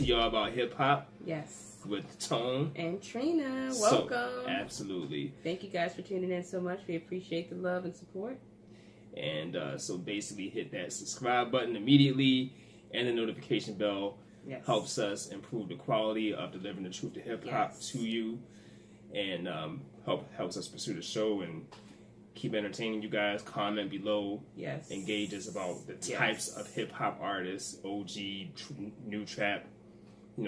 to y'all about hip hop. Yes. With Tone. And Trina. Welcome. Absolutely. Thank you guys for tuning in so much. We appreciate the love and support. And so basically hit that subscribe button immediately, and the notification bell helps us improve the quality of delivering the truth to hip hop to you, and helps us pursue the show and keep entertaining you guys. Comment below. Yes. Engage us about the types of hip hop artists, OG, new trap,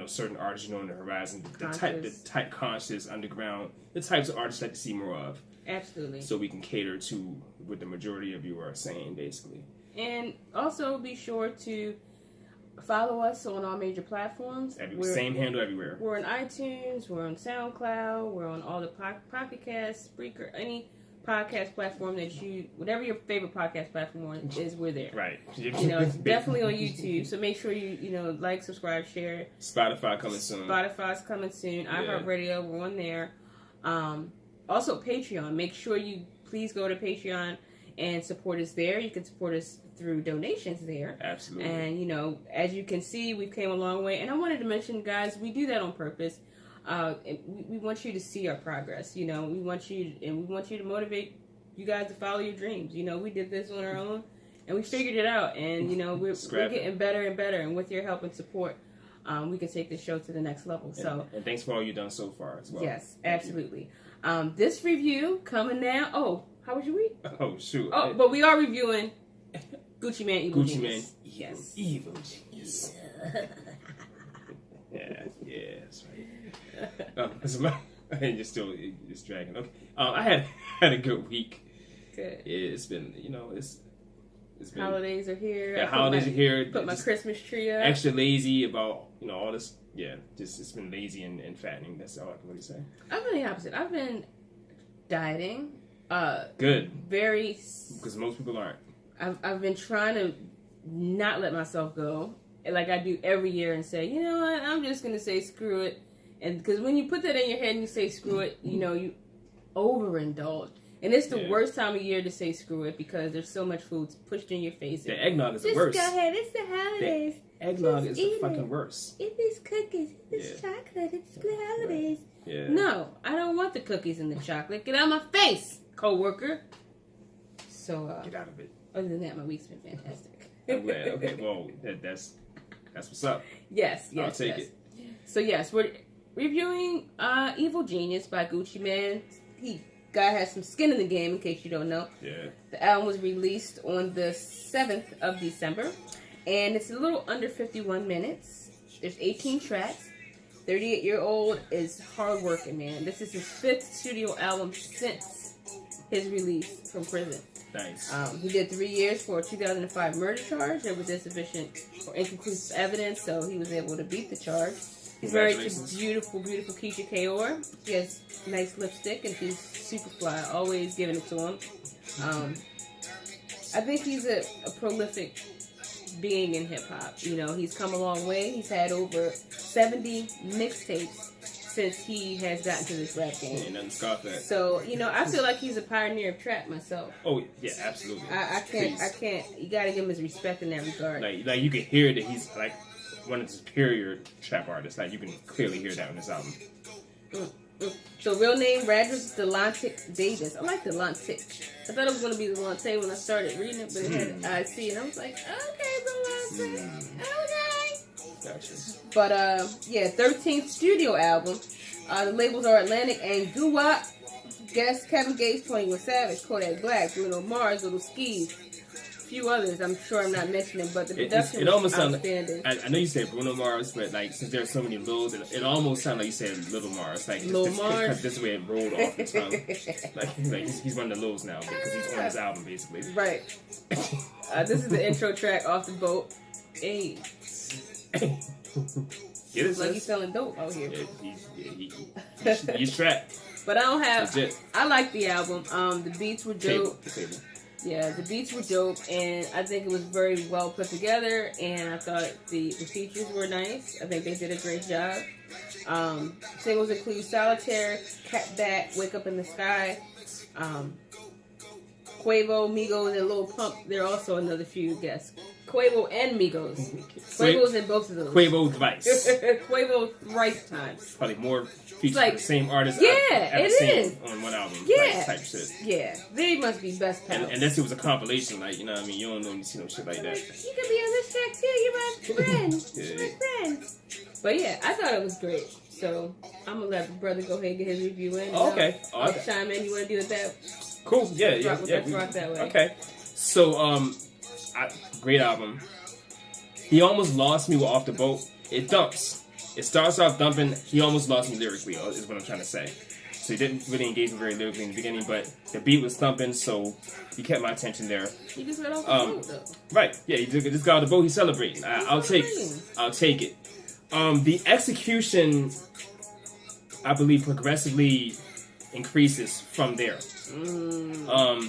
certain artists on the horizon, the type conscious, underground, the types of artists I'd like to see more of. Absolutely. So we can cater to what the majority of you are saying, basically. And also be sure to follow us on all major platforms. Same handle everywhere. We're on iTunes, we're on SoundCloud, we're on all the Pocket Casts, Spreaker, any podcast platform that whatever your favorite podcast platform is, we're there. Right. It's definitely on YouTube. So make sure you like, subscribe, share. Spotify coming soon. Spotify's coming soon. iHeartRadio, we're on there. Also Patreon. Make sure you please go to Patreon and support us there. You can support us through donations there. Absolutely. And as you can see, we've came a long way. And I wanted to mention, guys, we do that on purpose. We want you to see our progress. We want you to motivate you guys to follow your dreams. We did this on our own, and we figured it out. And we're getting better and better. And with your help and support, we can take the show to the next level. And thanks for all you've done so far as well. Yes, absolutely. This review coming now. Oh, how was your week? Oh, shoot. Oh, but we are reviewing Gucci Mane Evil Genius. Yes. Evil Genius. Yeah, that's right. It's dragging. Okay. I had a good week. Good. It's been, it's been. Holidays are here. Yeah, holidays are here. Put my Christmas tree up. Extra lazy about, all this. Yeah, it's been lazy and fattening. That's all I can really say. I've been the opposite. I've been dieting. Good. Because most people aren't. I've been trying to not let myself go, like I do every year, and say, you know what, I'm just gonna say screw it. And because when you put that in your head and you say screw it, you overindulge. And it's the worst time of year to say screw it because there's so much food pushed in your face. The eggnog is the worst. Just go ahead. It's the holidays. The eggnog is the fucking worst. Eat these cookies. Eat this chocolate. It's the holidays. Right. Yeah. No, I don't want the cookies and the chocolate. Get out of my face, co-worker. So get out of it. Other than that, my week's been fantastic. I'm glad. Okay, well, that's what's up. Yes. I'll take it. So yes, we're reviewing Evil Genius by Gucci Mane. Guy has some skin in the game, in case you don't know. Yeah. The album was released on the 7th of December, and it's a little under 51 minutes. There's 18 tracks. 38-year-old is hardworking, man. This is his 5th studio album since his release from prison. Nice. He did 3 years for a 2005 murder charge. There was insufficient or inconclusive evidence, so he was able to beat the charge. He's married to beautiful, beautiful Keisha Kaur. She has nice lipstick, and she's super fly. Always giving it to him. I think he's a prolific being in hip hop. He's come a long way. He's had over 70 mixtapes since he has gotten to this rap game. Yeah, nothing scoff at. So, I feel like he's a pioneer of trap myself. Oh, yeah, absolutely. I can't. You gotta give him his respect in that regard. Like you can hear that he's like one of the superior trap artists. Like you can clearly hear that on this album. So real name, Radrick Delontic Davis. I like Delontic. I thought it was going to be Delonte when I started reading it, but it had IC, and I was like, okay, Delonte, okay. Gotcha. But 13th studio album. The labels are Atlantic and Doo-Wop. Guest Kevin Gates, 21 Savage, Kodak Black, Bruno Mars, Little Skis, a few others. I'm sure I'm not mentioning, but the production it almost was outstanding. I know you said Bruno Mars, but since there's so many Lils, it almost sounded like you said Little Mars. Lil Mars. Because this way it rolled off the tongue. He's one of the Lils now because he's on his album basically. Right. This is the intro track off the boat. Hey. Get it, like he's selling dope out here. Yeah, he's trapped. But I don't have. Legit. I like the album. The beats were dope. Yeah, the beats were dope, and I think it was very well put together. And I thought the features were nice. I think they did a great job. Singles include Solitaire, Cat Back, Wake Up in the Sky, Quavo, Migos, and Lil Pump. They're also another few guest Quavo and Migos. Quavo's in both of those. Quavo thrice. Quavo thrice times. Probably more features like, the same artist. Yeah, I've it seen is. on one album. Yeah. Type shit. Yeah. They must be best pals. And this it was a compilation, like, you know what I mean? You don't normally see no shit like that. You can be on this track too. You're my friend. Yeah. My friend. But yeah, I thought it was great. So I'm gonna let the brother go ahead and get his review in. Oh, okay. I'll chime in. You want to do it that? Cool. Yeah. Let's rock that way. Okay. So great album. He almost lost me with Off the Boat. It dumps. It starts off dumping. He almost lost me lyrically, is what I'm trying to say. So he didn't really engage me very lyrically in the beginning, but the beat was thumping, so he kept my attention there. He just got off the boat, though. Right. Yeah, he just got off the boat. He's celebrating. I'll take it. The execution, I believe, progressively increases from there.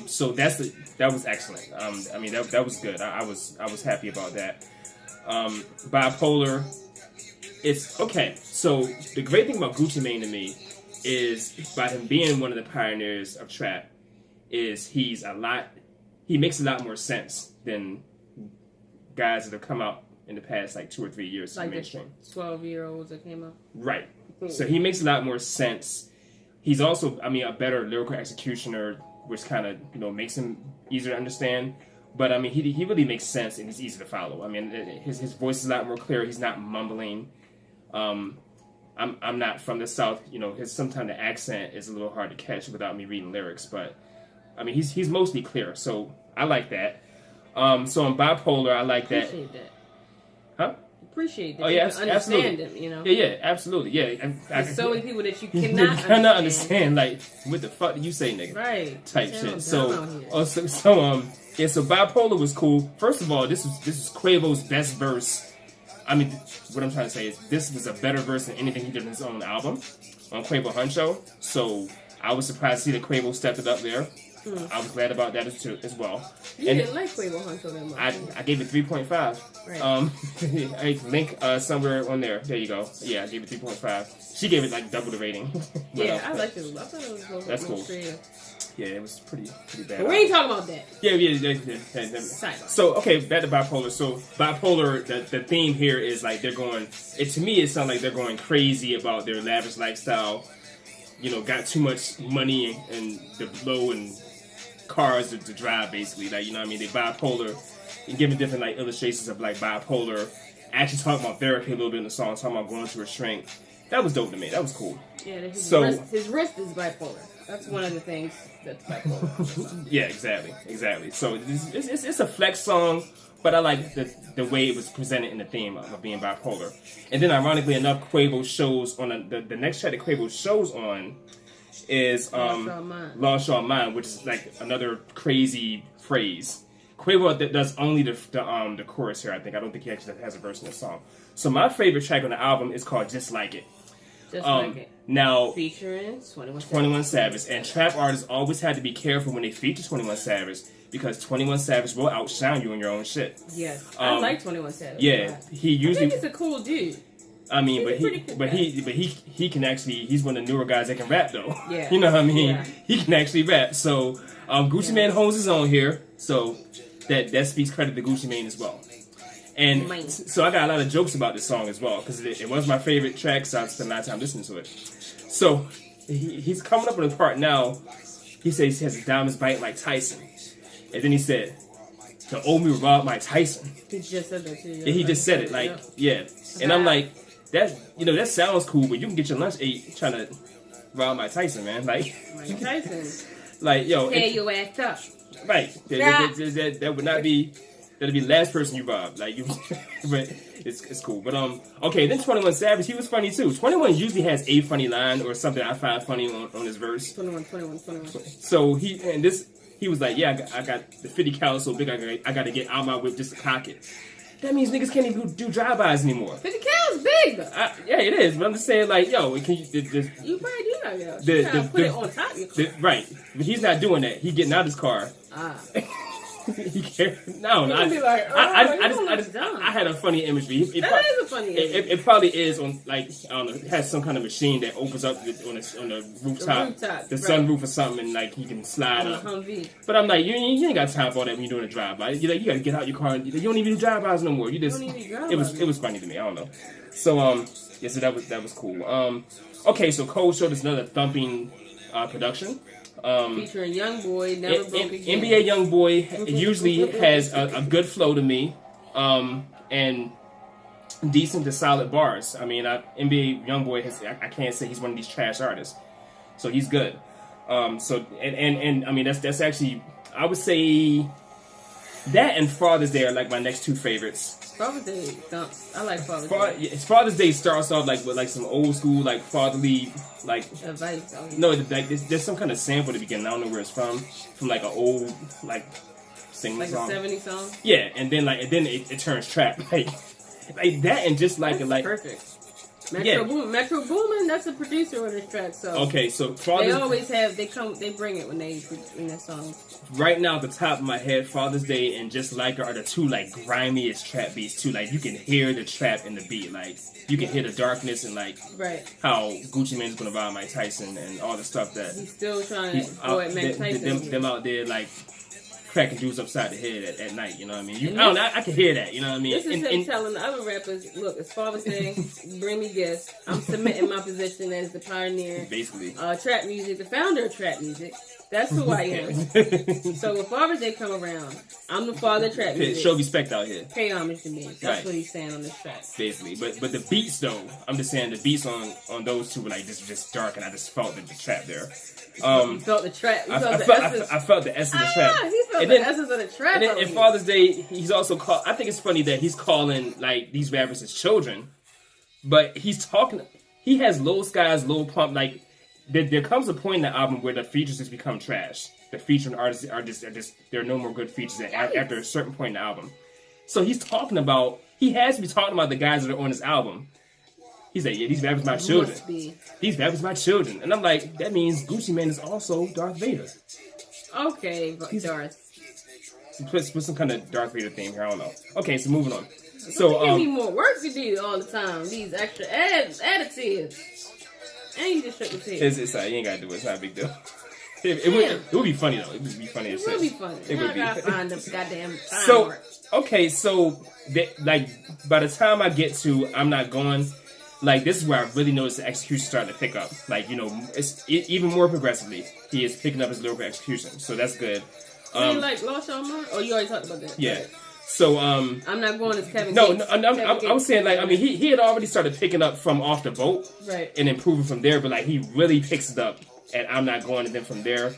So that was excellent. I mean that was good. I was happy about that. Bipolar, it's okay. So the great thing about Gucci Mane to me is, by him being one of the pioneers of trap, is he makes a lot more sense than guys that have come out in the past like 2 or 3 years. Like the 12-year-olds that came out. Right. So he makes a lot more sense. He's also, a better lyrical executioner, which kind of, makes him easier to understand. But, he really makes sense, and he's easy to follow. His voice is a lot more clear. He's not mumbling. I'm not from the South. Sometimes the accent is a little hard to catch without me reading lyrics. But, he's mostly clear. So, I like that. So, on Bipolar, I like that. Appreciate that. Huh? Appreciate that. Oh, yeah, understand absolutely. him, Yeah, absolutely. Yeah. There's so many people that you cannot cannot understand. Like, what the fuck do you say, nigga? Right. Type shit. So Bipolar was cool. First of all, this is Quavo's best verse. What I'm trying to say is this was a better verse than anything he did on his own album on Quavo Huncho. So I was surprised to see that Quavo stepped it up there. I was glad about that as well. You didn't like Quavo Huncho that much. I gave it 3.5. Right. I link somewhere on there. There you go. Yeah, I gave it 3.5. She gave it like double the rating. Yeah, I liked it. I thought it was that's cool. creative. Yeah, it was pretty bad. But we ain't talking about that. Yeah. So, okay, back to Bipolar. So, Bipolar, the theme here is like they're going, to me, it sounds like they're going crazy about their lavish lifestyle. Got too much money and the blow and cars to drive, basically. Like, they bipolar and giving different, like, illustrations of, like, bipolar. Actually talking about therapy a little bit in the song, talking about going to a shrink. That was dope to me. That was cool. Yeah, his wrist is bipolar. That's one of the things that's bipolar. Yeah, exactly. So it's a flex song, but I like the way it was presented in the theme of being bipolar. And then, ironically enough, Quavo shows on the next track that Quavo shows on is Lost Your Mind, which is like another crazy phrase. Quavo does only the chorus here, I think. I don't think he actually has a verse in the song. So my favorite track on the album is called Just Like It. Just Like It. Now, featuring 21 Savage. And trap artists always had to be careful when they feature 21 Savage, because 21 Savage will outshine you in your own shit. Yes, I like 21 Savage. Yeah, he usually. I think he's a cool dude. He can actually. He's one of the newer guys that can rap though. Yeah, you know what I mean. Yeah. He can actually rap. So Gucci Mane holds his own here. So that speaks credit to Gucci Mane as well. And so I got a lot of jokes about this song as well, because it was my favorite track, so I spent a lot of time listening to it. So he's coming up with a part now. He says he has his diamonds bite like Tyson, and then he said, "The old me robbed Mike Tyson." He just said that too. Yeah, he just said it and I'm like, that sounds cool, but you can get your lunch ate trying to rob Mike Tyson, man. Like Mike Tyson. Like, yo, tear your ass up. Right. That would not be. That'd be the last person you robbed. Like, you, but it's cool. But okay. Then 21 Savage, he was funny too. 21 usually has a funny line or something I find funny on his verse. 21. So he was like, yeah, I got the 50 cal so big, I got to get out my whip just to cock it. That means niggas can't even do drive-bys anymore. 50 cal is big though. Yeah, it is. But I'm just saying, like, yo, can you? You probably do not get put it on top of your car. Right, but he's not doing that. He getting out of his car. He cared. No, I had a funny imagery. That is a funny image. It probably is on like I don't know. It has some kind of machine that opens up on the rooftop, the sunroof or something, and like you can slide up. But I'm like, you ain't got time for all that when you're doing a drive-by. You got to get out your car. You don't even do drive-bys no more. You just it was funny to me. I don't know. So yeah, so that was cool. Okay, so Cold showed us another thumping production. Featuring YoungBoy, Never Broke Again. NBA YoungBoy usually has a good flow to me, and decent to solid bars. I mean, NBA YoungBoy I can't say he's one of these trash artists, so he's good. So and I mean that's actually, I would say that and Father's Day are like my next two favorites. Father's Day dumps. I like Father's Day. Father's Day starts off like with like some old school like fatherly like advice. No, like there's some kind of sample at the beginning. I don't know where it's from like an old like singing like song. Like a 70s song. Yeah, and then it turns trap like that, and just like that's like perfect. Metro Boomin, that's a producer on this track. So okay, so they always have they bring it when they in their songs. Right now, at the top of my head, Father's Day and Just Like Her are the two like grimiest trap beats too. Like you can hear the trap in the beat, like you can hear the darkness and like how Gucci Mane's gonna ride Mike Tyson and all the stuff that he's still trying to go at Mike Tyson. Them out there like cracking dudes upside the head at night, you know what I mean? I can hear that, you know what I mean? This is him telling the other rappers, look, it's Father's Day, bring me gifts. I'm submitting my position as the pioneer. Basically. Trap music, the founder of trap music. That's who I am. So when Father's Day come around, I'm the father of trap music. Show respect out here. Pay homage to me. That's what he's saying on this track. Basically. But the beats though, I'm just saying the beats on those two were like just dark, and I just felt the trap there. You felt the trap. I felt the essence of the trap. He felt the essence of the trap. And then in Father's Day, he's also called. I think it's funny that he's calling like these rappers his children, but he's talking. He has Lil Skies, Lil Pump. Like there comes a point in the album where the features just become trash. The featuring artists are just there are no more good features after a certain point in the album. So he's talking about. He has to be talking about the guys that are on his album. He's like, yeah, these rappers my children. These rappers my children. And I'm like, that means Gucci Mane is also Darth Vader. Okay, Darth. Put some kind of Darth Vader theme here. I don't know. Okay, so moving on. So give me more work to do all the time. These extra additives. And you just shook his head. It's you ain't gotta do it. It's not a big deal. It would be funny though. It would be funny. It would be funny. It would be. I gotta find the goddamn time. So okay, so like by the time I get to I'm Not Going. Like, this is where I really noticed the execution starting to pick up. Like, you know, even more progressively. He is picking up his lyrical execution. So that's good. You like Lost Your Mind? Oh, you already talked about that. Yeah. So, I'm Not Going as Kevin No, Gates. I was saying, like, I mean, he had already started picking up from Off the Boat. Right. And improving from there. But, like, he really picks it up at I'm Not Going. And then from there,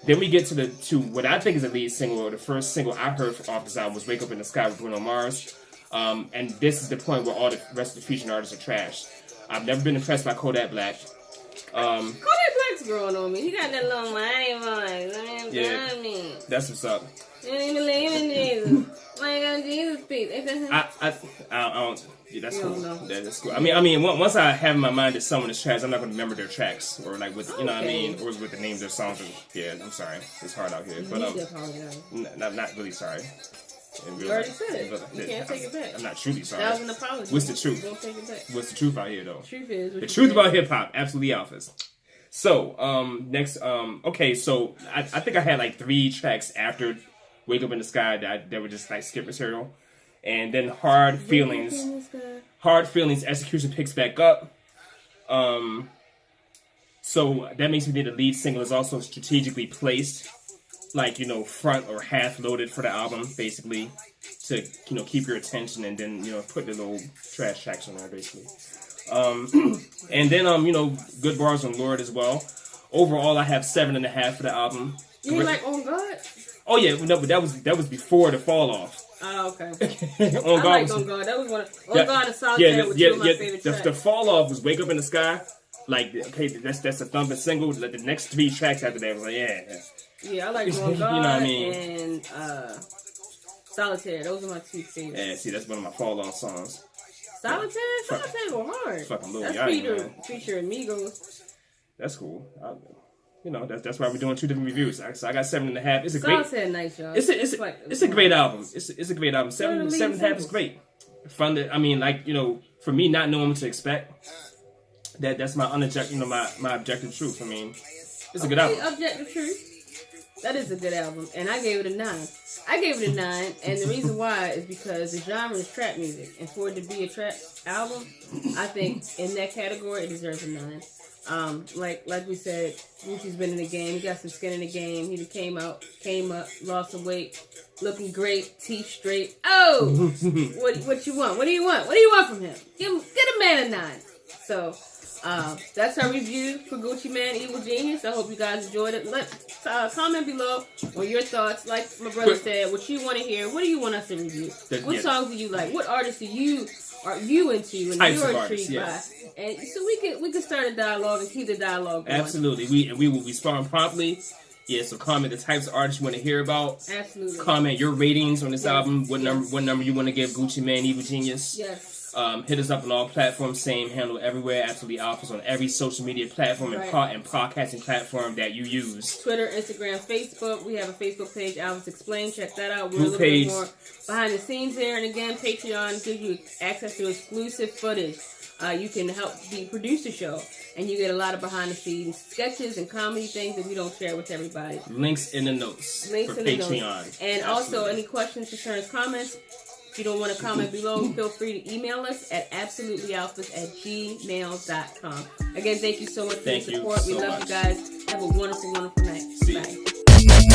then we get to what I think is the lead single, or the first single I heard off this album was Wake Up in the Sky with Bruno Mars. And this is the point where all the rest of the featuring artists are trash. I've never been impressed by Kodak Black. Kodak Black's growing on me. He got that little whiny voice. Yeah, that's what's up. You don't even believe in Jesus. Like on Jesus' peace. I don't. Yeah, that's cool. That's cool. I mean, once I have in my mind that someone is trash, I'm not going to remember their tracks or like with you know what I mean, or with the names of their songs. Yeah, I'm sorry. It's hard out here, but not really sorry. You already said it. You can't take it back. I'm not truly sorry. That was an apology. What's the truth? Don't take it back. What's the truth out here, though? The truth about hip hop, absolutely alphas. So, next, okay, so I think I had like 3 tracks after Wake Up in the Sky that were just like skip material. And then Hard Feelings execution picks back up. So that makes me think the lead single is also strategically placed, like, you know, front or half loaded for the album, basically, to, you know, keep your attention, and then, you know, put the little trash tracks on there, basically. And then, you know, good bars on Lord as well. Overall, I have 7.5 for the album. You like On God? Oh yeah, no, but that was before the fall off. Oh, okay. On God was, On God. That was one of God and Solitaire was two of my favorite tracks. The fall off was Wake Up in the Sky. Like, okay, that's a thumping single. Like, the next 3 tracks after that was like, yeah. Yeah, I like On God you know what I mean? and Solitaire. Those are my 2 favorites. Yeah, see, that's one of my fall off songs. Solitaire go hard. Fucking Lil That's Yachty, featuring Migos. That's cool. that's why we're doing 2 different reviews. So I got 7.5. It's a great. Said nice, y'all. It's a great album. It's a great album. 7.5 is great. From the, I mean, for me not knowing what to expect, that's my my objective truth. I mean, it's a good album. Objective truth. That is a good album, and I gave it a 9. I gave it a 9, and the reason why is because the genre is trap music, and for it to be a trap album, I think in that category it deserves a 9. Like we said, Gucci's been in the game. He got some skin in the game. He came up, lost some weight, looking great, teeth straight. Oh, what you want? What do you want? What do you want from him? Get a man a 9. So. That's our review for Gucci Mane, Evil Genius. I hope you guys enjoyed it. Comment below on your thoughts. Like my brother said, what you want to hear. What do you want us to review? What songs do you like? What artists are you into and you're intrigued by? And so we can start a dialogue and keep the dialogue going. Absolutely. We will respond promptly. Yeah, so comment the types of artists you want to hear about. Absolutely. Comment your ratings on this album. What number you want to give Gucci Mane, Evil Genius. Yes. Hit us up on all platforms, same handle everywhere. Absolutely Alphas on every social media platform and podcasting platform that you use. Twitter, Instagram, Facebook. We have a Facebook page, Alphas Explain. Check that out. We're a little bit more behind the scenes there. And again, Patreon gives you access to exclusive footage. You can help produce the show, and you get a lot of behind the scenes sketches and comedy things that we don't share with everybody. Links in the notes for Patreon. And also, any questions, concerns, comments. If you don't want to comment below, feel free to email us at absolutelyalphas@gmail.com. Again, thank you so much for your support. We love you guys. Have a wonderful, wonderful night. Bye.